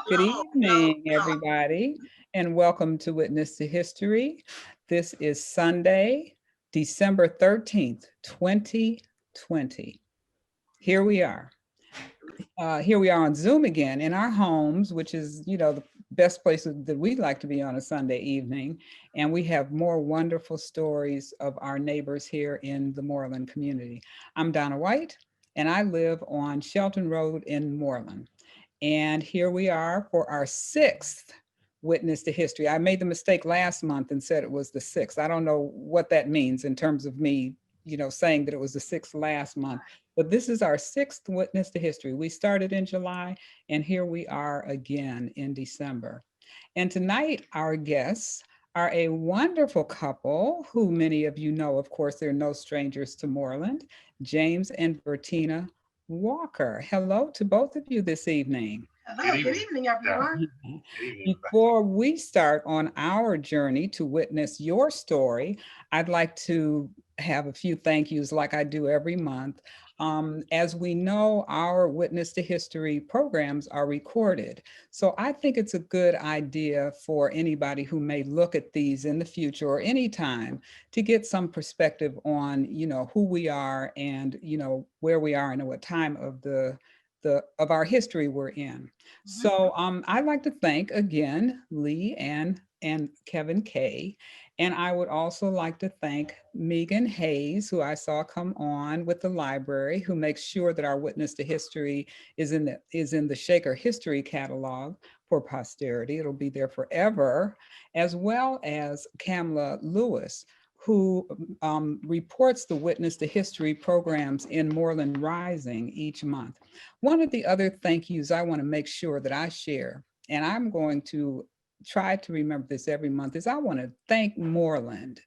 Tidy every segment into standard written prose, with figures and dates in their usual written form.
Good Hello, hello, evening, hello. everybody, and welcome to Witness to History. This is Sunday, December 13th, 2020. Here we are. Here we are on Zoom again in our homes, which is, the best place that we like to be on a Sunday evening. And we have more wonderful stories of our neighbors here in the Moreland community. I'm Donna Whyte, and I live on Shelton Road in Moreland. And here we are for our sixth Witness to History. I made the mistake last month and said it was the sixth. I don't know what that means in terms of me, saying that it was the sixth last month. But this is our sixth Witness to History. We started in July, and here we are again in December. And tonight, our guests are a wonderful couple who many of you know. Of course, they're no strangers to Moreland, James and Berttina Walker. Hello to both of you this evening. Hello, good evening, everyone. Good evening, everybody. Before we start on our journey to witness your story, I'd like to have a few thank yous like I do every month. As we know, our Witness to History programs are recorded. So I think it's a good idea for anybody who may look at these in the future or anytime to get some perspective on, who we are and, where we are and what time of of our history we're in. So I'd like to thank again Lee and Kevin K. And I would also like to thank Megan Hayes, who I saw come on with the library, who makes sure that our Witness to History is in the Shaker History Catalog for posterity. It'll be there forever, as well as Kamla Lewis, who reports the Witness to History programs in Moreland Rising each month. One of the other thank yous I want to make sure that I share, and I'm going to try to remember this every month, is I want to thank Moreland,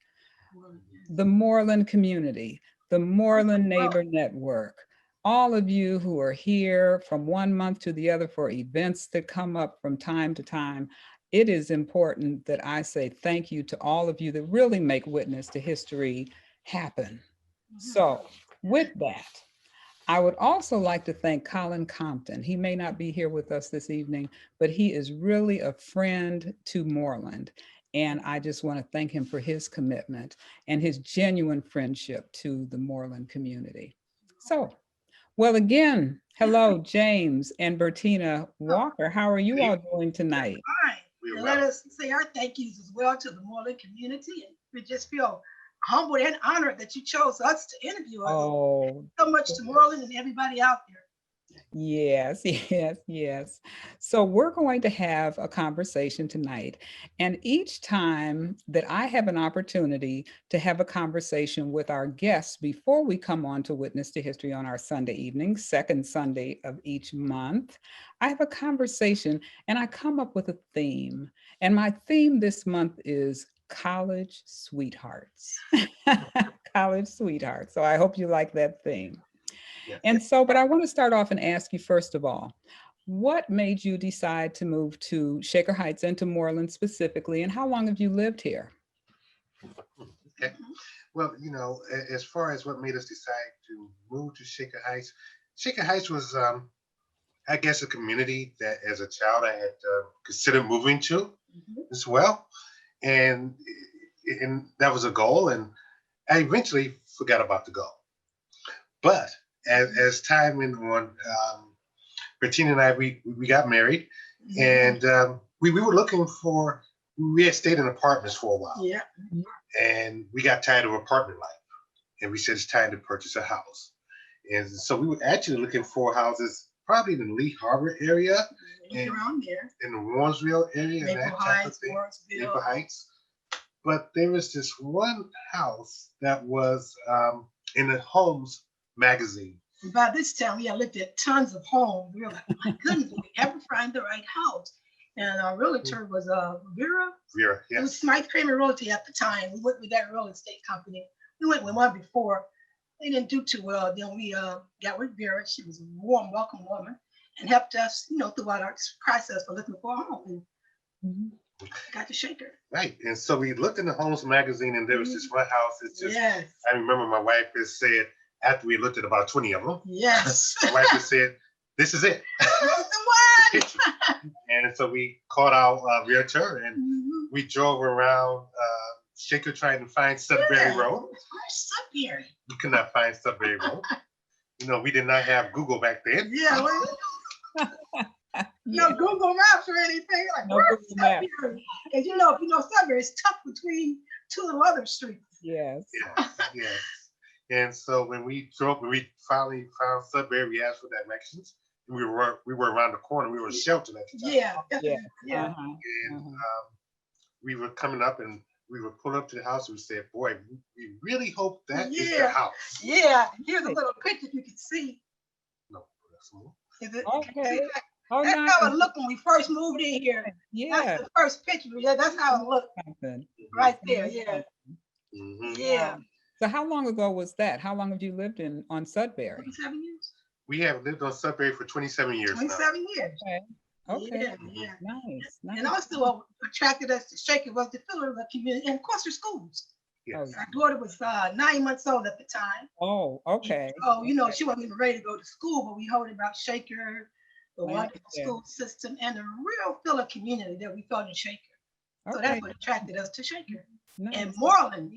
the Moreland community, the Moreland Neighbor Network, all of you who are here from one month to the other for events that come up from time to time. It is important that I say thank you to all of you that really make Witness to History happen. So with that, I would also like to thank Colin Compton. He may not be here with us this evening, but he is really a friend to Moreland. And I just want to thank him for his commitment and his genuine friendship to the Moreland community. So, well, again, hello, James and Berttina Walker. How are you all doing tonight? Fine. And let us say our thank yous as well to the Moreland community. And we just feel humbled and honored that you chose us to interview us. Oh, So much to Moreland and everybody out there. yes, yes, yes. So we're going to have a conversation tonight. And each time that I have an opportunity to have a conversation with our guests before we come on to Witness to History on our Sunday evening, second Sunday of each month, I have a conversation and I come up with a theme. And my theme this month is college sweethearts. College sweethearts. So I hope you like that theme. Yes. And so, but I want to start off and ask you first of all, what made you decide to move to Shaker Heights and to Moreland specifically, and how long have you lived here? Okay. Well, as far as what made us decide to move to Shaker Heights was, I guess, a community that as a child I had considered moving to as well. And, and that was a goal. And I eventually forgot about the goal. But as time went on, Bertina and I, we got married, and we were looking for. We had stayed in apartments for a while, Yeah. and we got tired of apartment life, and we said it's time to purchase a house. And so we were actually looking for houses, probably in the Lee Harbor area, Around there. in the Warrensville area, and Maple that type of Heights, thing. Warrensville. Maple Heights. But there was this one house that was in the Homes magazine. And by this time, we had looked at tons of homes. We were like, oh my goodness, did we ever find the right house? And our realtor was Vera. Vera, It was yes. Smythe Kramer Realty at the time. We went with that real estate company. We went with one before. They didn't do too well. Then we got with Vera. She was a warm, welcome woman and helped us, throughout our process for looking for a home. And got to Shaker. Right. And so we looked in the Homes magazine, and there was this one house. It's just, Yes. I remember my wife has said, after we looked at about 20 of them, Yes. my wife has said, this is it. That's the one. so we called our realtor and Mhm. we drove around Shaker trying to find Sudbury Yeah. Road. Where's Sudbury? We could not find Sudbury Road. We did not have Google back then. Yeah, no Yeah, Google Maps or anything. Like, no where's Google Maps. Sudbury? Because if you know Sudbury, it's tucked between two of the other streets. Yes. Yes, yes. And so when we finally found Sudbury, we asked for directions. We were around the corner. We were sheltered at the time. Yeah, Yeah. yeah. Uh-huh. And Uh-huh. we were coming up and we were pulling up to the house. And we said, "Boy, we really hope that is the Yeah. house." Yeah. Here's a little picture you can see. No, that's more. Is it? Okay. See, Oh, that's nice. how it looked when we first moved in here. Yeah. That's the first picture. Yeah, that's how it looked Something. right there. Yeah. Mhm. Yeah. So how long ago was that? How long have you lived on Sudbury? 27 years. We have lived on Sudbury for 27 years now. 27 years. Okay. Okay. Yeah, yeah. Nice. And Nice. also what attracted us to Shaker was the filler of the community and of course the schools. Yes. Our daughter was 9 months old at the time. Oh, okay. So, she wasn't even ready to go to school, but we heard about Shaker, the I wonderful understand. school system, and the real filler community that we felt in Shaker. So Okay. that's what attracted us to Shaker. And Nice. Moreland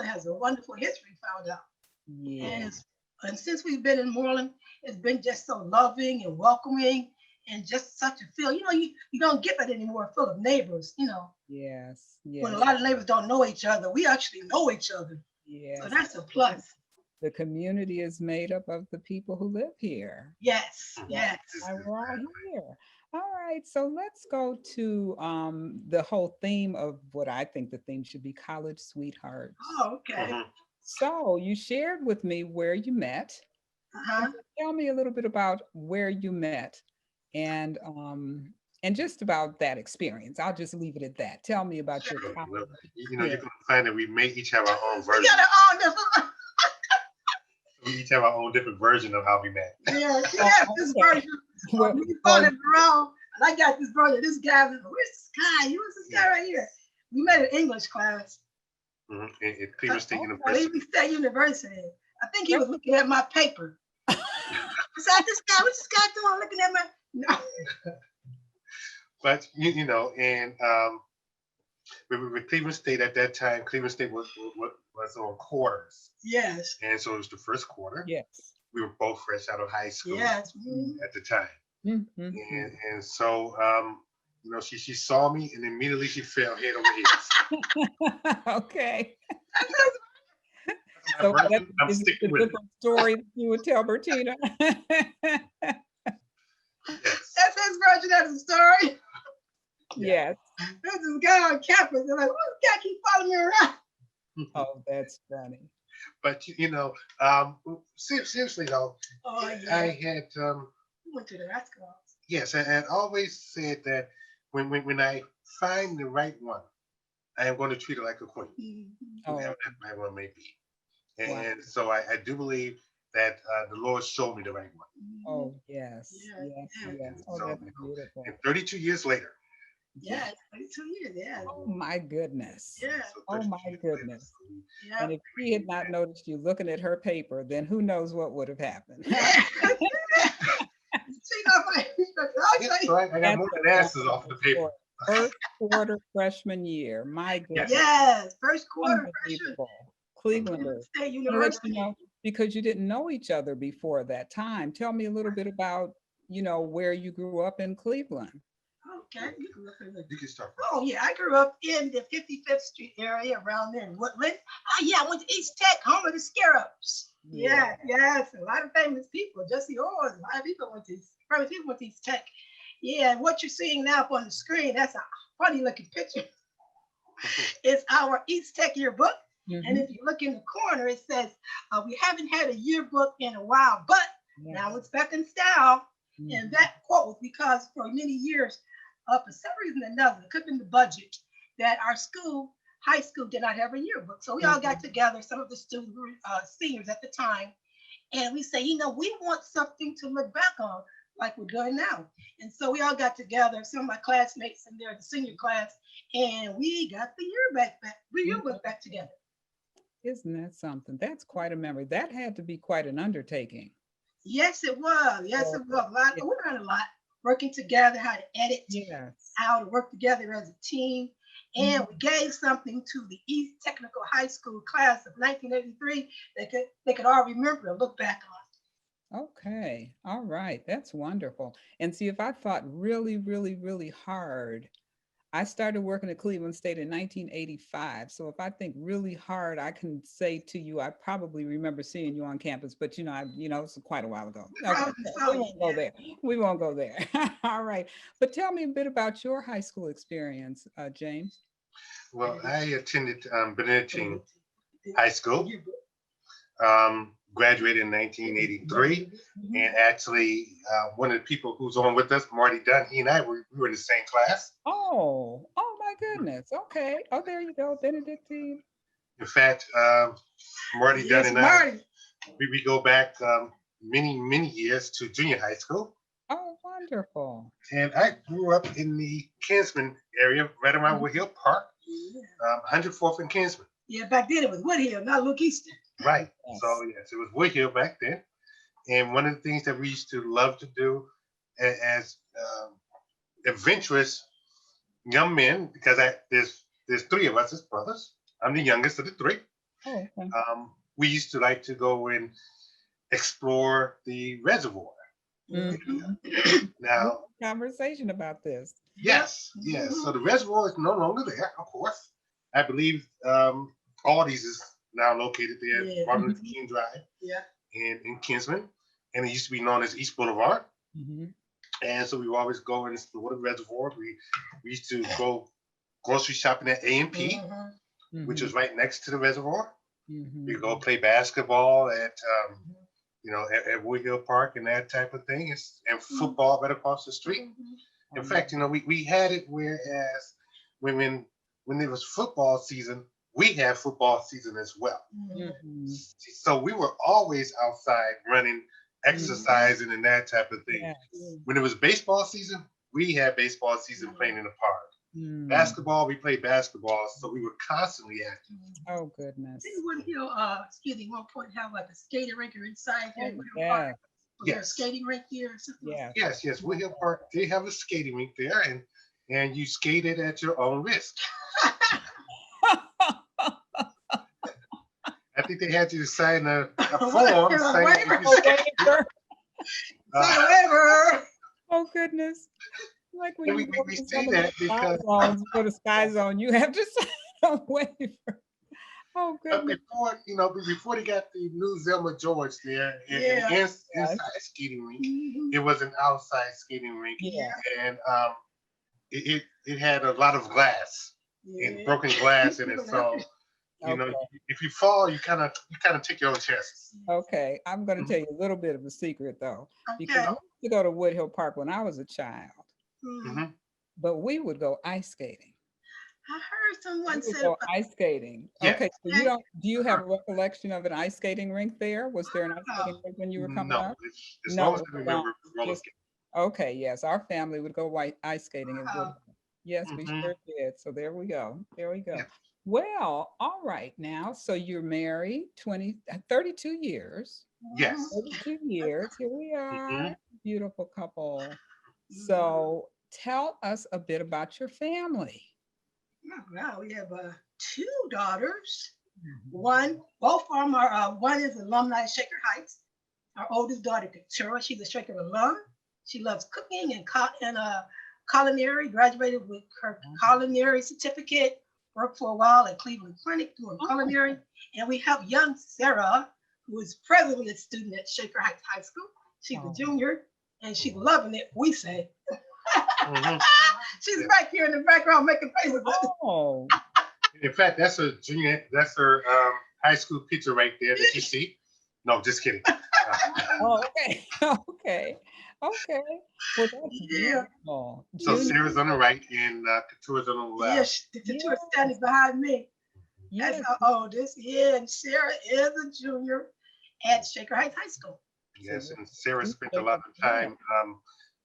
has a wonderful history found out. Yeah. And since we've been in Moreland, it's been just so loving and welcoming and just such a feel. You don't get that anymore, full of neighbors, Yes. when a Yes. lot of neighbors don't know each other. We actually know each other. So Yes. that's a plus. The community is made up of the people who live here. Yes, Mhm. yes. Why we're all here. All right, so let's go to the whole theme of what I think the theme should be, college sweethearts. Oh, okay. Mhm. So you shared with me where you met. Uh-huh. Tell me a little bit about where you met and just about that experience. I'll just leave it at that. Tell me about your Sure. college. Well, you Yeah. can find that we may each have our own We version. got our own different. We each have our own different version of how we met. Yeah, she has this Okay. version. Well, We followed around, and I got this version. This guy, where's this guy? Who's this guy right here? We met in English class. Mhm. At Cleveland State Okay. University. Cleveland State University. I think he was looking at my paper. Is that this guy? What's this guy doing looking at my? No. But and with Cleveland State at that time, Cleveland State was on quarters, Yes. and so it was the first quarter. yes. We were both fresh out of high school Yes. at the time, Mhm. and so she saw me, and immediately she fell head over heels. Okay. That's So my that version. I'm is sticking a with it. different story that you would tell Bertina. Yes. That's his version of the story. Yes. There's this guy on campus. They're like, "Who's this guy keep following me around?" Oh, that's funny. But seriously though, Oh I yeah. had We went to the restaurants. yes, I had always said that when I find the right one, I am going to treat her like a queen, Mhm. Oh, whoever that right one may be. wow. And so I do believe that the Lord showed me the right one. Oh, yes. Yeah, Yes. yeah. Yes. Oh, So, that's beautiful. And 32 years later, Yeah, 32 years. Yeah. Oh, my goodness. Yeah. so Oh, 32 my years later, goodness. so we- Yeah. And if she had not noticed you looking at her paper, then who knows what would have happened. See, I'll yeah, tell you. so I got That's more a than asses off the wonderful paper. story. First quarter freshman year. My goodness. Yes, first quarter freshman. Unbelievable. Cleveland Clevelanders. State I'll let University. you know, because you didn't know each other before that time. Tell me a little bit about, where you grew up in Cleveland. Okay, you grew up in the. You can start. Oh yeah, I grew up in the 55th Street area around there in Woodland. Oh yeah, I went to East Tech, home of the Scarabs. Yeah, yes, a lot of famous people. Jesse Owens, a lot of people went to East Tech. Yeah, and what you're seeing now up on the screen, that's a funny looking picture. It's our East Tech yearbook. And Mhm. if you look in the corner, it says, we haven't had a yearbook in a while, but now it's back in style. Mhm. And that quote was because for many years, for some reason or another, it could have been the budget, that our school, high school, did not have a yearbook. So we all got together, some of the students were seniors at the time, and we say, we want something to look back on like we're doing now. And so we all got together, some of my classmates in there, the senior class, and we got the yearbook back together. Isn't that something? That's quite a memory. That had to be quite an undertaking. Yes, it was. Yes, it was. Yeah. We learned a lot working together, how to edit, Yes. how to work together as a team. And we gave something to the East Technical High School class of 1983 that they could all remember and look back on. Okay. All right. That's wonderful. And see, if I thought really, really, really hard, I started working at Cleveland State in 1985. So if I think really hard, I can say to you, I probably remember seeing you on campus, but it's quite a while ago. Okay, Probably so so, we won't go yeah. there. We won't go there. All right. But tell me a bit about your high school experience, James. Well, I attended Benedictine High School, graduated in 1983. And actually, one of the people who's on with us, Marty Dunn, he and I, we were in the same class. Oh my goodness. Okay. Oh, there you go, Benedictine. In fact, Marty Dunn Yes, and I, Marty. we go back many, many years to junior high school. Oh, wonderful. And I grew up in the Kinsman area, right around Woodhill Park, Yeah. 104th and Kinsman. Yeah, back then it was Woodhill, not Luke Easton. Right. Yes. So, yes, it was Woodhill back then. And one of the things that we used to love to do as adventurous young men, because there's three of us as brothers. I'm the youngest of the three. Oh, okay. We used to like to go and explore the reservoir. Mhm. Now, Conversation about this. yes. So the reservoir is no longer there, of course. I believe Aldi's is now located there, Yeah. Martin Luther King Drive, Yeah. in Kinsman, and it used to be known as East Boulevard. Mhm. And so we would always go and explore the reservoir. We used to go grocery shopping at A&P, which was right next to the reservoir. Mhm. We go play basketball at Woodhill Park and that type of thing, and football right across the street. In fact, we had it whereas when it was football season, we had football season as well. Mhm. So we were always outside running, exercising, and that type of thing. Yes. When it was baseball season, we had baseball season playing in the park. Mm. Basketball, we played basketball, so we were constantly active. Oh goodness. Didn't Woodhill, excuse me, one point have like a skating rink or inside there? in Woodhill Yeah. Park? Was there a Yes. skating rink there or something? Yeah. Yes. Woodhill Park, they have a skating rink there, and you skated at your own risk. I think they had you to sign a form A saying waiver. if you skate, Sign a waiver. Oh goodness. Like when and you we, go we to say some of that the sky because zones, go to Sky Zone, you have to sign a waiver. Oh goodness. before they got the new Zelma George there Yeah. inside skating rink, it was an outside skating rink, Yeah. and it had a lot of glass and broken glass in it. So Okay. if you fall, you kind of take your own chances. Okay. I'm going to tell you a little bit of a secret though, because Okay. we used to go to Woodhill Park when I was a child, Mhm. Mhm. but we would go ice skating. I heard We someone would say go ice skating. Yeah. Okay. So do you have a recollection of an ice skating rink there? Was there an ice skating rink when you were coming No, up? as No, long as I it's remember roller just- skating. Okay, yes, our family would go ice skating at Wow. Woodhill. Yes, we Mhm. sure did. So there we go. There we go. Yeah. Well, all right now. So you're married 32 years. Yes. 32 years. Here we are. Mhm. Beautiful couple. So tell us a bit about your family. Wow, we have two daughters. Both of them are, one is alumni at Shaker Heights. Our oldest daughter, Victoria, she's a Shaker alum. She loves cooking and culinary, graduated with her culinary certificate, worked for a while at Cleveland Clinic doing culinary. And we have young Sarah, who is presently a student at Shaker Heights High School. She's a junior and she's loving it, we say. Mhm. She's back here in the background making faces. Oh, In fact, that's her high school picture right there that you see. No, just kidding. oh, okay. Okay. Okay. Well, that's Yeah. beautiful. So Junior- Sarah's on the right and Katura's on the left. Yes, the two are standing behind me. That's Yes. our oldest. Yeah, and Sarah is a junior at Shaker Heights High School. Yes, and Sarah spent a lot of time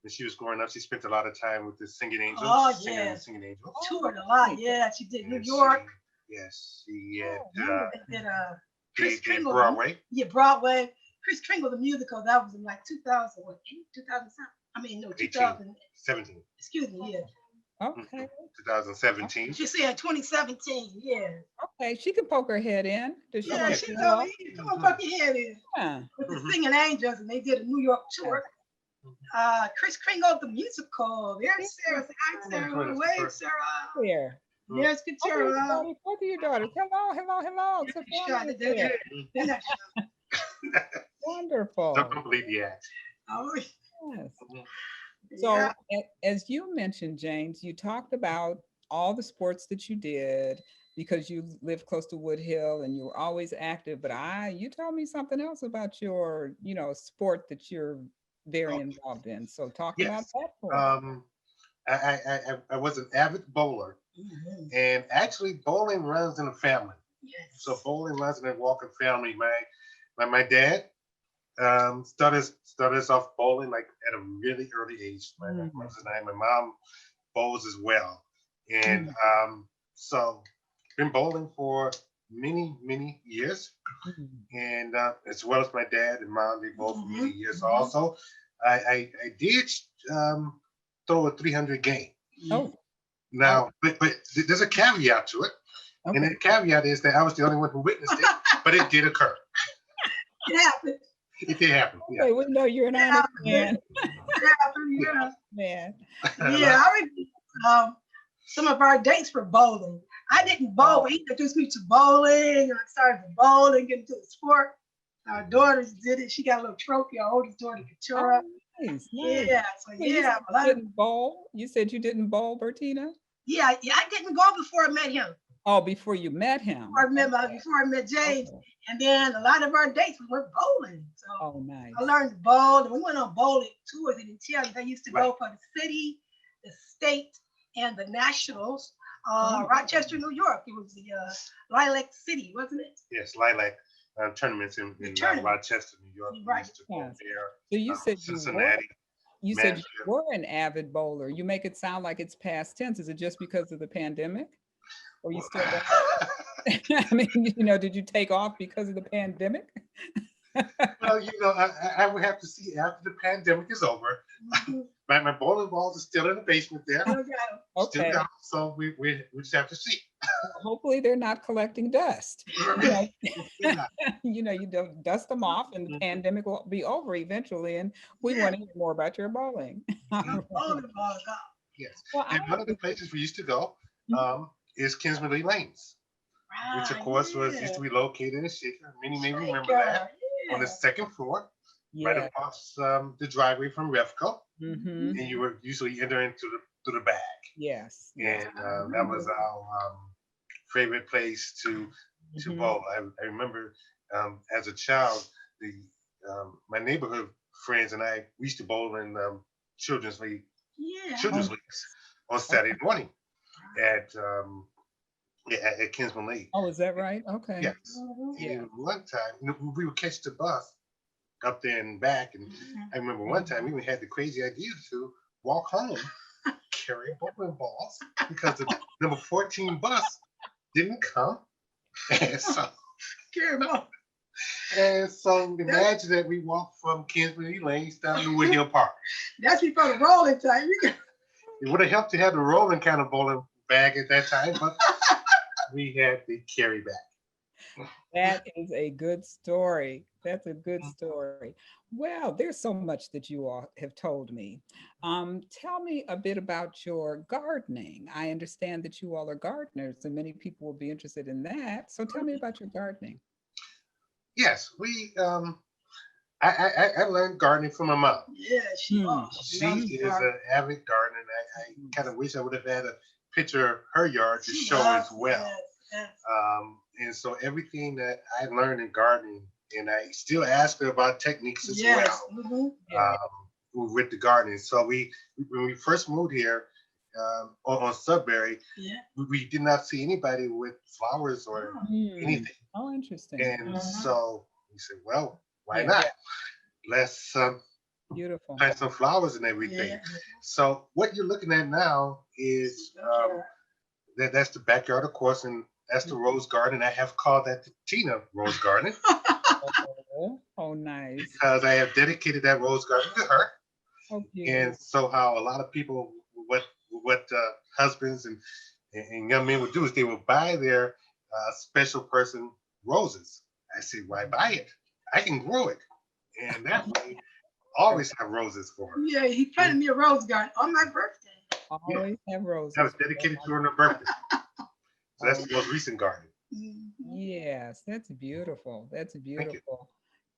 when she was growing up. She spent a lot of time with the Singing Angels. Oh, singing yeah. the Singing Angels. Toured a lot. Yeah, she did New And York. She had Did Chris Chris Kringle. Broadway. Yeah, Broadway. Chris Kringle, the musical, that was in like 2008, 2007. I mean, no, 18, 2000. 17, Excuse me. Yeah. Okay. 2017. She said 2017. Yeah. Okay. She can poke her head in. Does she Yeah. want yeah. to She say told hello? me, come on, fuck your head in. Yeah. With the Mhm. Singing Angels, and they did a New York tour. Chris Kringle, the musical. There's Sarah. Say hi, Sarah. Wave, Sarah. Here. There's Talk to your Katura. daughter. Talk to your daughter. Hello, hello, hello. It's a Shot family it. They're affair. good. They're not shot. Wonderful. Don't believe the act. Oh, Yes. Mhm. So, yeah. as you mentioned, James, you talked about all the sports that you did because you live close to Wood Hill and you were always active. But you told me something else about your, sport that you're very Oh, involved in. So, talk about yes. that for me. I was an avid bowler, Mhm. and actually, bowling runs in the family. Yes. So bowling runs in the Walker family. My dad started us off bowling like at a really early age. My Mm, brothers and I, my mom bowls as well, and mm, so been bowling for many years, mm, and as well as my dad and mom, they both for many Mhm. years Mhm. also. I did um, throw a 300 game. Yeah. oh, Now, but there's a caveat to it, and okay. the caveat is that I was the only one who witnessed it, but it did occur. It happened. It did happen. Yeah. Okay, we know you're an It honest happened. man. It happened. Yeah. Yeah. Man. Yeah. I remember some of our dates for bowling. I didn't bowl, but he introduced me to bowling, and I started bowling, get into the sport. Our daughters did it. She got a little trophy. Our oldest daughter, Katura. Oh, nice, nice. Yeah. So So you yeah, said a lot you of didn't bowl? You said you didn't bowl, Bertina? yeah. I didn't go before I met him. Oh, before you met him. Before I met James, Okay. and then a lot of our dates we went bowling. So Oh, nice. I learned to bowl, and we went on bowling tours. They didn't tell you they used to Right. go for the city, the state, and the nationals. Oh. Rochester, New York. It was the Lilac City, wasn't it? Yes, lilac tournaments in tournament. Rochester, New York. We Right. used to go Yes. there. So you said Cincinnati, you said you Mansfield. were an avid bowler. You make it sound like it's past tense. Is it just because of the pandemic? Or you still don't? I mean, did you take off because of the pandemic? Well, I would have to see after the pandemic is over. Mhm. My bowling balls are still in the basement there. Still got 'em. Still Okay. got 'em, so we just have to see. Well, hopefully they're not collecting dust. Yeah. You don't dust them off and the pandemic will be over eventually. And we Yeah. want to hear more about your bowling. Bowling balls out. Yes. Well, And one of the places we used to go is Kingsmill Lanes, which of course used to be located in Shaker. Many may remember that on the second floor, right Yeah. across the driveway from Refco, Hmm. and you would usually enter into the back. Yes. Yes. And that was our favorite place to Mhm. bowl. I remember as a child, the my neighborhood friends and I we used to bowl in children's league Yeah. children's Oh, leagues on Saturday morning at at Kinsman Lake. oh, is that right? Okay. Yes. Mhm. Yeah. And one time we would catch the bus up there and back, and I remember one time we even had the crazy idea to walk home carrying bowling balls because the number 14 bus didn't come. And so, Carry 'em on. Imagine that we walked from Kingsbury Lanes down to Wood Hill Park. That's before the rolling time. It would have helped to have the rolling kind of bowling bag at that time, but we had the carry bag. That is a good story. That's a good story. Well, there's so much that you all have told me. Tell me a bit about your gardening. I understand that you all are gardeners, and many people will be interested in that. So tell me about your gardening. Yes, we. I learned gardening from my mom. Yeah, she Hmm. She loves is gardening. an avid gardener, and I kind of wish I would have had a picture of her yard to She show loves- as well. yes, yes. And so everything that I learned in gardening, and I still ask her about techniques as Yes. well Mhm. Yeah. with the gardening. So when we first moved here on Sudbury, Yeah. we did not see anybody with flowers or Hmm. anything. Oh, interesting. And so we said, well, why Yeah. not? Let's Beautiful. plant some flowers and everything. Yeah. So what you're looking at now is that's the backyard, of course, and that's the rose garden. I have called that the Tina Rose Garden Oh, nice. because I have dedicated that rose garden to her. Oh, And beautiful. so how a lot of people, what husbands and young men would do is they would buy their special person roses. I said, why buy it? I can grow it, and that way, always have roses for her. Yeah, he planted me a rose garden on my birthday. Yeah, Always have that was roses. dedicated to her on her birthday. So that's Oh, the most recent garden. Mhm. yes, that's beautiful. That's Thank you. beautiful.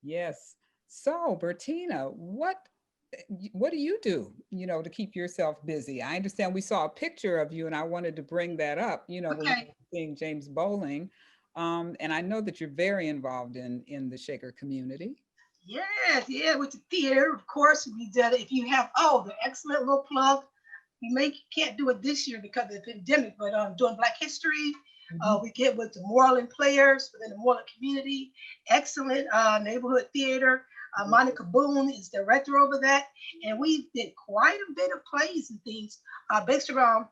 Yes. So, Bertina, what do you do, to keep yourself busy? I understand we saw a picture of you and I wanted to bring that up, where you Okay. were seeing James Bowling. And I know that you're very involved in the Shaker community. Yes, yeah, with the theater, of course, we did it. If you have, the excellent little plug. Can't do it this year because of the pandemic, but doing Black History, Mhm. we get with the Moreland players within the Moreland community. Excellent neighborhood theater. Monica Boone is director over that, and we did quite a bit of plays and things based around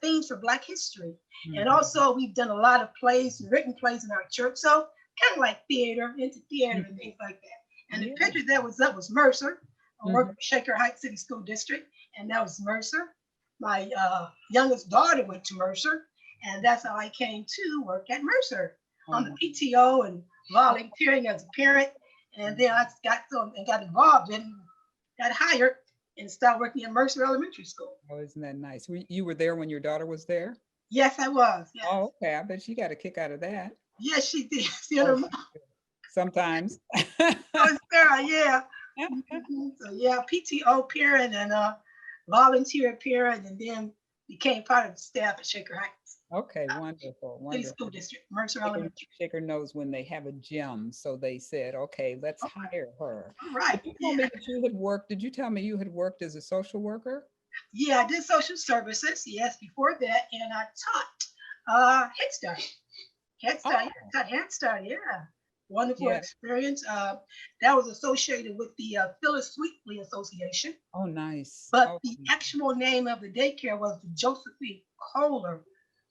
themes for Black history. And Mhm. also, we've done a lot of plays, written plays in our church, so kind of like theater, into theater and Mhm. things like that. And the Yeah. picture that was up was Mercer. I worked Mhm. for Shaker Heights City School District, and that was Mercer. My youngest daughter went to Mercer, and that's how I came to work at Mercer Oh, on the my. PTO and volunteering as a parent. And then I got involved and got hired and started working at Mercer Elementary School. Oh, isn't that nice? You were there when your daughter was there? Yes, I was. Yes, Oh, okay. I bet she got a kick out of that. yes, she did. See Oh, her she did. Sometimes. mom, Sarah, yeah. Mhm. So yeah, PTO parent and volunteer parent, and then became part of the staff at Shaker Heights Okay, wonderful, City School wonderful. District, Mercer Shaker, Elementary. Shaker knows when they have a gem, so they said, okay, let's Oh, hire her. all right. But you told Yeah. me that you had worked, did you tell me you had worked as a social worker? Yeah, I did social services, yes, before that, and I taught Head Start. Head Start, Oh, yeah, taught Head Start, yeah. Wonderful yeah. experience. That was associated with the Phyllis Wheatley Association, Oh, nice. but Oh, the actual name of the daycare was the Josephine Kohler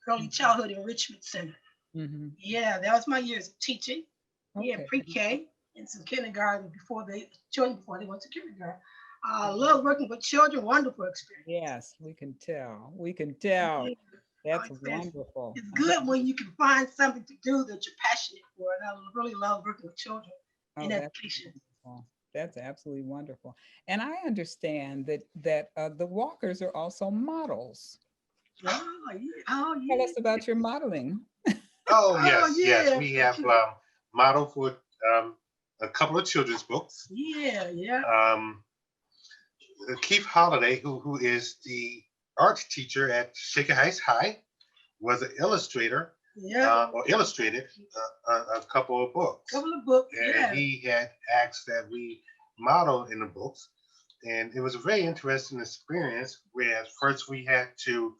Early Childhood Enrichment Center. mm-hmm. Yeah, that was my years of teaching. Yeah, Okay. pre-K and some kindergarten before they went to kindergarten. I love working with children. Wonderful experience. Yes, we can tell. We can tell. Yeah. That's It's, wonderful. it's good when you can find something to do that you're passionate for. And I really love working with children in Oh, that's education. wonderful. That's absolutely wonderful. And I understand that the Walkers are also models. Oh, yeah. Oh, Tell yeah. us about your modeling. Oh Oh, yes, yes. yeah. We have modeled for um, a couple of children's books. Yeah, yeah. Um, Keith Holiday, who is the art teacher at Shaker Heights High, was an illustrator Yeah. or illustrated a couple of books. Couple of books. And Yeah. he had asked that we model in the books. And it was a very interesting experience, whereas first we had to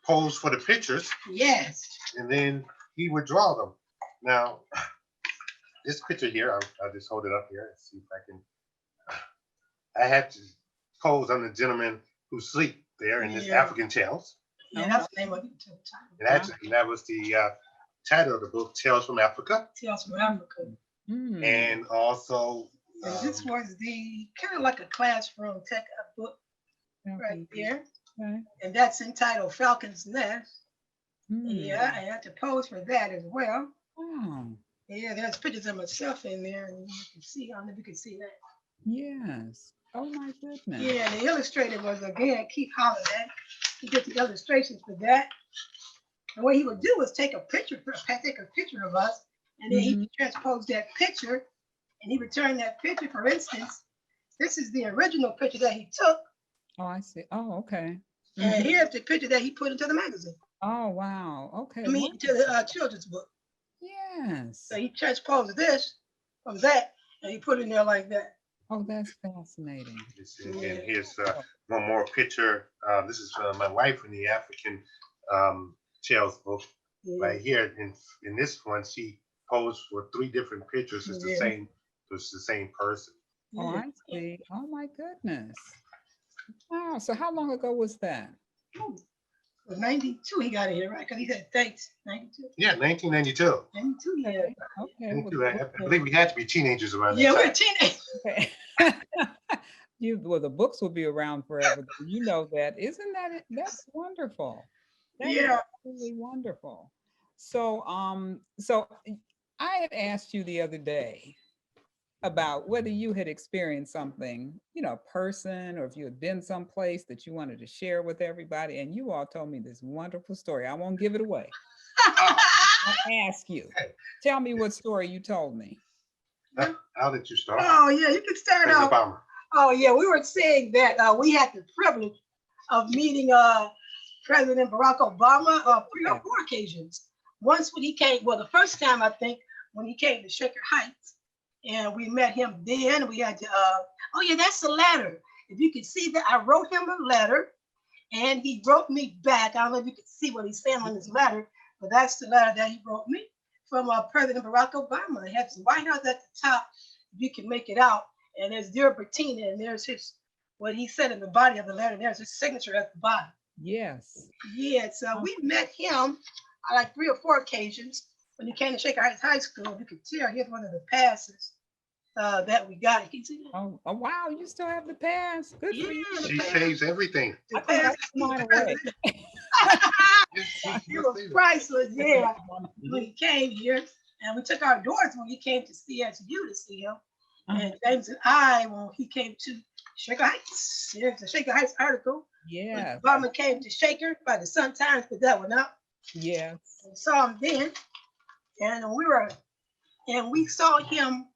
pose for the pictures, Yes. and then he would draw them. Now, this picture here, I'll just hold it up here and see if I can. I had to pose on the gentleman who sleep there in his Yeah. African Tales. Yeah, Oh, that's the name of the title. And actually, that was the title of the book, Tales from Africa. Tales from Africa. mm. And also, And this was the kind of like a classroom tech book right there. Okay. And that's entitled Falcon's Nest. Mm. Yeah, I had to pose for that as well. Wow. Yeah, there's pictures of myself in there, and you can see, I don't know if you can see that. Yes. Oh my goodness. Yeah, the illustrator was again Keith Holiday. He did the illustrations for that. And what he would do was take a picture of us, and then he Mhm. would transpose that picture, and he would turn that picture. For instance, this is the original picture that he took, Oh, I see. Oh, okay. and Mhm. here's the picture that he put into the magazine. Oh, wow. Okay. I mean, to Wonderful. the children's book. So Yes. he transposed this from that, and he put it in there like that. Oh, that's fascinating. and Yeah. here's Oh, one more picture. This is my wife in the African Tales book. Yeah. Right here, in this one, she posed for three different pictures. It's the Yeah. same. It's the same person. oh, Yeah. I see. Oh my goodness. Wow. So how long ago was that? Ooh. So 92, he got it here, right? Because he said thanks. 92. Yeah, 1992. 92, yeah. Okay. Okay. Well, 92. I believe we had to be teenagers around that Yeah, we're time. teenagers. okay. Well, the books will be around forever. You know that. Isn't that it? That's wonderful. That is Yeah. absolutely wonderful. So I had asked you the other day about whether you had experienced something, person, or if you had been someplace that you wanted to share with everybody. And you all told me this wonderful story. I won't give it away. Oh, I ask you, tell me what story you told me. how did you start? Oh yeah, you can start President off. Obama. Oh yeah, we were saying that we had the privilege of meeting President Barack Obama on 3 or 4 occasions. Once when he came, well, the first time I think when he came to Shaker Heights, and we met him then. We had to. Oh yeah, that's the letter. If you can see that, I wrote him a letter, and he wrote me back. I don't know if you can see what he's saying on his letter, but that's the letter that he wrote me from President Barack Obama. It has the White House at the top, if you can make it out. And there's Dear Berttina, and there's what he said in the body of the letter. There's his signature at the bottom. Yes. Yeah, so we met him on like 3 or 4 occasions when he came to Shaker Heights High School. You could tell he's one of the passes that we got. Can you see that? Oh, wow, you still have the pass. Good for you. She saves everything. The I think pass. that's mine away. It was priceless, yeah. When he came here, and we took our doors when he came to CSU to see him. And James and I, when he came to Shaker Heights, there's a Shaker Heights article. Yeah. Obama came to Shaker by the Sun Times, put that one up. Yes. We saw him then, and we saw him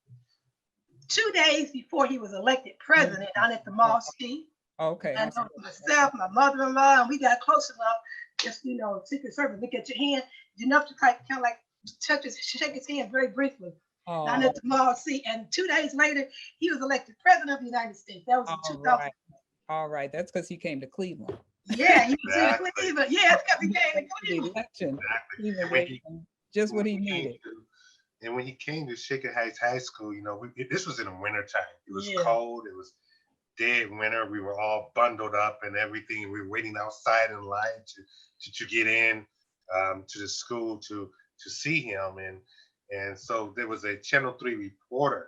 2 days before he was elected president down at the mosque. Okay. And myself, my mother-in-law, and we got close enough, just Secret Service, look at your hand, enough to kind of like shake his hand very briefly. Down at the mall, and 2 days later, he was elected president of the United States. That was in 2000. All right, that's because he came to Cleveland. Yeah, he was in Cleveland. Yeah, it's because he came to Cleveland. Election. Exactly. Just what he needed. And when he came to Shaker Heights High School, this was in the wintertime. It was cold. It was dead winter. We were all bundled up and everything. We were waiting outside in line to get in to the school to see him. And so there was a Channel 3 reporter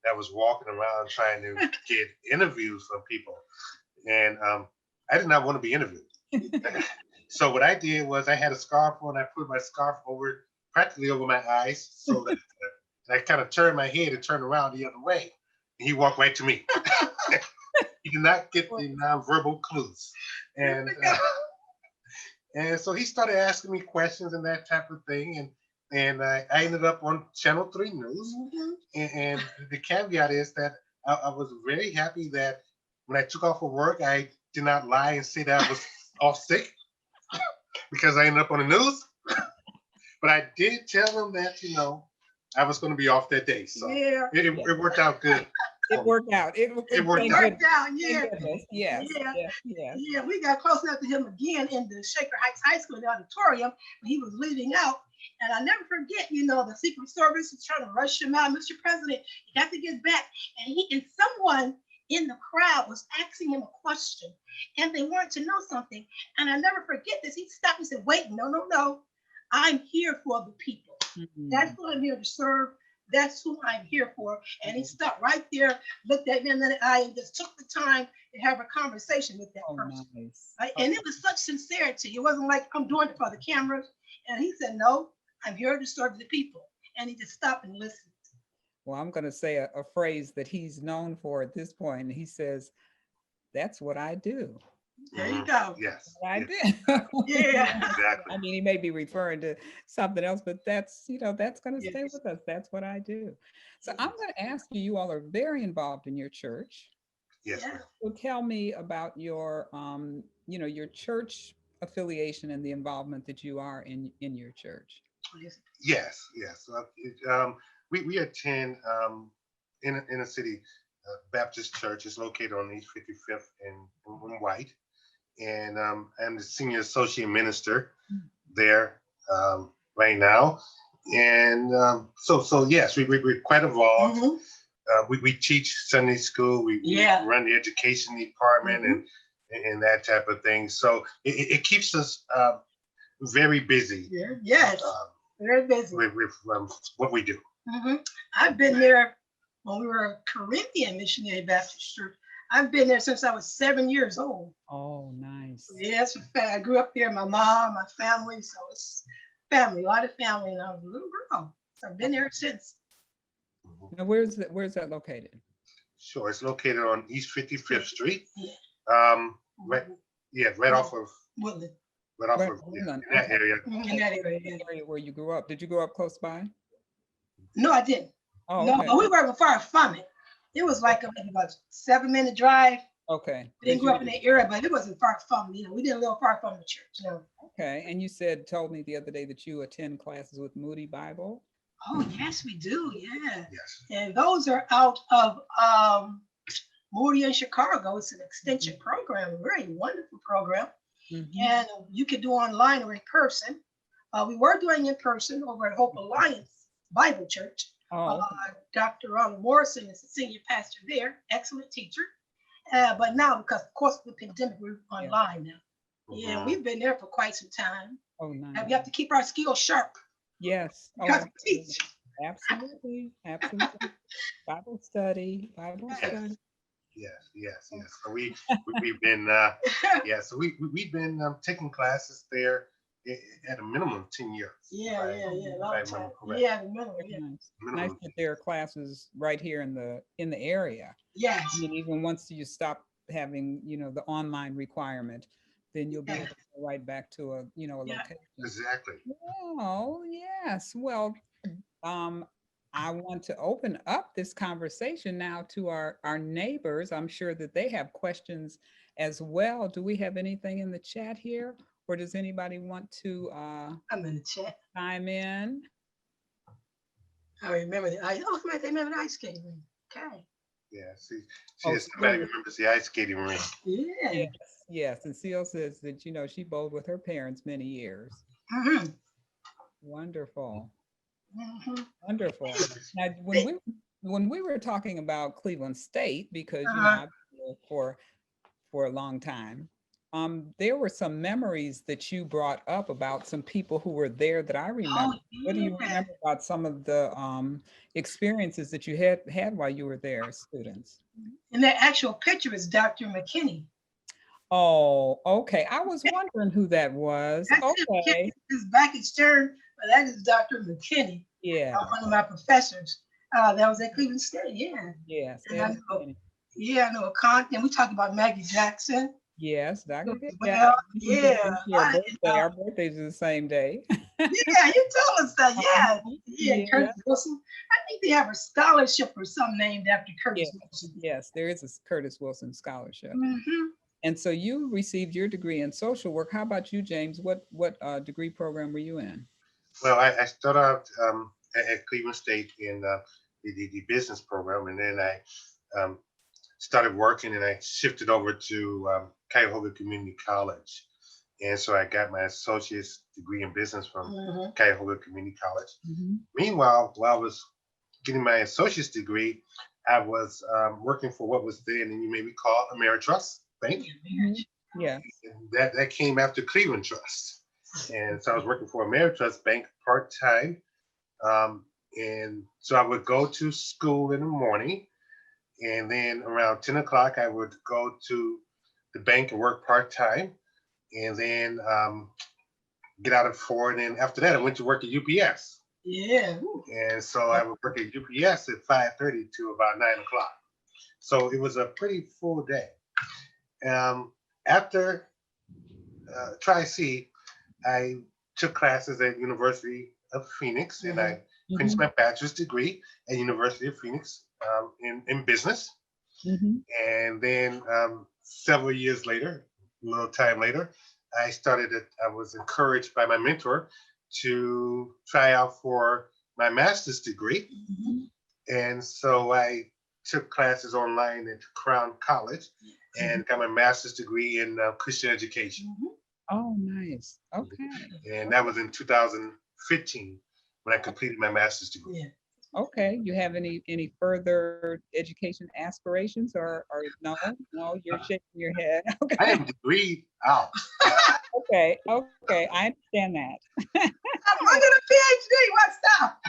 that was walking around trying to get interviews from people. And I did not want to be interviewed. So what I did was I had a scarf on. I put my scarf practically over my eyes so that I kind of turned my head and turned around the other way. And he walked right to me. He did not get the nonverbal clues. And so he started asking me questions and that type of thing. And I ended up on Channel 3 News. And the caveat is that I was very happy that when I took off of work, I did not lie and say that I was off sick because I ended up on the news. But I did tell them that, I was going to be off that day. So it worked out good. It worked out. It worked out. Yeah. Yes. Yeah, we got close enough to him again in the Shaker Heights High School, the auditorium, when he was leaving out. And I never forget, the Secret Service was trying to rush him out. Mr. President, you have to get back. And someone in the crowd was asking him a question, and they wanted to know something. And I never forget this. He stopped and said, wait, no. I'm here for the people. That's what I'm here to serve. That's who I'm here for. And he stopped right there, looked at me in the eye, and just took the time to have a conversation with that person. Nice. Right? And it was such sincerity. It wasn't like I'm doing it for the cameras. And he said, no, I'm here to serve the people. And he just stopped and listened. Well, I'm going to say a phrase that he's known for at this point. And he says, that's what I do. There you go. Yes. I did. Yeah. Exactly. I mean, he may be referring to something else, but that's going to stay with us. That's what I do. So I'm going to ask you, you all are very involved in your church. Yes. Yeah. So tell me about your, your church affiliation and the involvement that you are in your church. Yes. We attend in a city Baptist church. It's located on East 55th in Whyte. And I'm the senior associate minister there right now. And so yes, we're quite involved. We teach Sunday school. We run the education department and that type of thing. So it keeps us very busy. Yes, very busy with what we do. I've been there when we were a Corinthian Missionary Baptist Church. I've been there since I was 7 years old. Oh, nice. Yes, I grew up there. My mom, my family, so it's family, a lot of family, and I was a little girl. So I've been there since. Mhm. Now, where's that located? Sure, it's located on East 55th Street. Yeah. Right, yeah, right off of, Woodland. right off Right, of, yeah, Woodland, in that okay. area. In that area. Yeah. Area where you grew up. Did you grow up close by? No, I didn't. Oh, No, okay. but we were far from it. It was like maybe about 7 minute drive. Okay. We didn't grow up in the area, but it wasn't far from, we didn't live far from the church. No. Okay. And you told me the other day that you attend classes with Moody Bible. Oh, yes, we do. Yeah. Yes. And those are out of Moody in Chicago. It's an extension program, a very wonderful program. Mhm. And you can do online or in person. We were doing in person over at Hope Alliance Bible Church. Oh, Dr. Ronald Morrison is the senior pastor there, excellent teacher. But now, because of course the pandemic, we're online now. Yeah, Mhm. we've been there for quite some time. oh, And nice. we have to keep our skills sharp Yes. Oh, because we teach. absolutely. Absolutely. Bible study. Bible Yes. study. Yes. So we've been yeah. So we've been taking classes there at a minimum of 10 years. Yeah, Right. a If long I time. remember correct. Yeah, the middle, Very yeah. nice. Minimum Nice of that 10 there are classes right here in the area. Yes. I mean, even once you stop having, the online requirement, then you'll be Yeah. able to go right back to a Yeah. location. Exactly. Oh, yes. Well, I want to open up this conversation now to our neighbors. I'm sure that they have questions as well. Do we have anything in the chat here? Or does anybody want to I'm in the chat. chime in? I remember the ice. Oh, they remember the ice skating rink. Okay. Yeah. See, Oh, somebody remembers the ice skating rink. Yeah. yes, yes. And Seal says that, she bowled with her parents many years. Mm-hmm. Wonderful. Mm-hmm. Wonderful. Now, when we were talking about Cleveland State, because Uh-huh. I've been there for a long time, there were some memories that you brought up about some people who were there that I remember. Oh, What do you yeah. remember about some of the experiences that you had while you were there, students? And that actual picture is Dr. McKinney. Oh, okay. I was wondering who that was. That's Okay. his back is turned, but that is Dr. McKinney, Yeah. one of my professors. That was at Cleveland State, yeah. Yes. And I Ed know, McKinney. yeah, I know a and we talked about Maggie Jackson. Yes, Dr. Good. Well, yeah. Our birthday. Our birthdays are the same day. Yeah, you told us that. Yeah, Yeah. Curtis Wilson. I think they have a scholarship or something named after Curtis Wilson. Yes, there is a Curtis Wilson scholarship. Mm-hmm. And so you received your degree in social work. How about you, James? What degree program were you in? Well, I started out at Cleveland State in the business program, and then I started working, and I shifted over to Cuyahoga Community College. And so I got my associate's degree in business from Cuyahoga Community College. Meanwhile, while I was getting my associate's degree, I was working for what was then, and you may recall, Ameritrust Bank. Yeah. And that came after Cleveland Trust. And so I was working for Ameritrust Bank part-time. And so I would go to school in the morning, and then around 10 o'clock, I would go to the bank and work part-time, and then get out at 4. And then after that, I went to work at UPS. Yeah. And so I would work at UPS at 5:30 to about 9 o'clock. So it was a pretty full day. After Tri-C, I took classes at University of Phoenix, and I finished my bachelor's degree at University of Phoenix in business. And then several years later, a little time later, I was encouraged by my mentor to try out for my master's degree. And so I took classes online at Crown College and got my master's degree in Christian education. Oh, nice. Okay. And that was in 2015 when I completed my master's degree. Yeah. Okay. You have any further education aspirations or no? No, you're shaking your head. Okay. I am degreed out. Okay. I understand that. I'm under the PhD. What's up?